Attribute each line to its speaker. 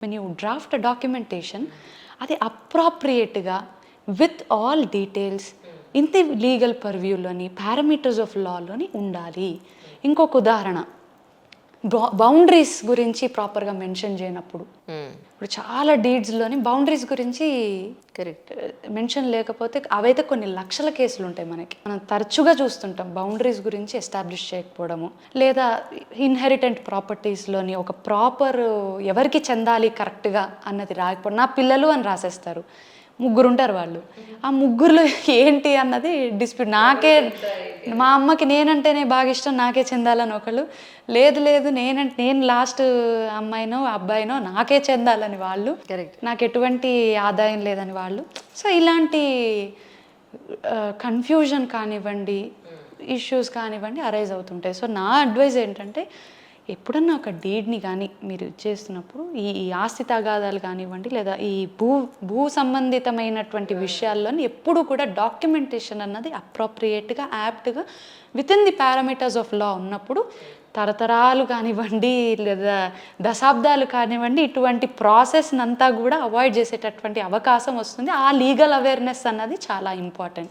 Speaker 1: When you draft documentation అది అప్రాప్రియేట్గా with all details ఇంత legal పర్వ్యూలోని parameters of లాలోని ఉండాలి. ఇంకొక ఉదాహరణ, బౌండరీస్ గురించి ప్రాపర్గా మెన్షన్ చేయనప్పుడు, ఇప్పుడు చాలా డీడ్స్లోని బౌండరీస్ గురించి
Speaker 2: కరెక్ట్
Speaker 1: మెన్షన్ లేకపోతే అవైతే కొన్ని లక్షల కేసులు ఉంటాయి మనకి. మనం తరచుగా చూస్తుంటాం బౌండరీస్ గురించి ఎస్టాబ్లిష్ చేయకపోవడము, లేదా ఇన్హెరిటెంట్ ప్రాపర్టీస్లోని ఒక ప్రాపర్ ఎవరికి చెందాలి కరెక్ట్గా అన్నది రాకపోవడం. నా పిల్లలు అని రాసేస్తారు, ముగ్గురు ఉంటారు వాళ్ళు, ఆ ముగ్గురులో ఏంటి అన్నది డిస్ప్యూట్. నాకే, మా అమ్మకి నేనంటేనే బాగా ఇష్టం, నాకే చెందాలని ఒకళ్ళు, లేదు నేను లాస్ట్ అమ్మాయినో అబ్బాయినో నాకే చెందాలని వాళ్ళు,
Speaker 2: కరెక్ట్
Speaker 1: నాకు ఎటువంటి ఆదాయం లేదని వాళ్ళు. సో ఇలాంటి కన్ఫ్యూజన్ కానివ్వండి, ఇష్యూస్ కానివ్వండి అరైజ్ అవుతుంటాయి. సో నా అడ్వైజ్ ఏంటంటే, ఎప్పుడన్నా ఒక డీడ్ని కానీ మీరు చేస్తున్నప్పుడు ఈ ఆస్తి తగాదాలు కానివ్వండి, లేదా ఈ భూ సంబంధితమైనటువంటి విషయాల్లోని ఎప్పుడు కూడా డాక్యుమెంటేషన్ అన్నది అప్రోప్రియేట్గా, యాప్ట్గా, with in the parameters of law ఉన్నప్పుడు తరతరాలు కానివ్వండి, లేదా దశాబ్దాలు కానివ్వండి, ఇటువంటి ప్రాసెస్ని అంతా కూడా అవాయిడ్ చేసేటటువంటి అవకాశం వస్తుంది. ఆ లీగల్ అవేర్నెస్ అన్నది చాలా ఇంపార్టెంట్.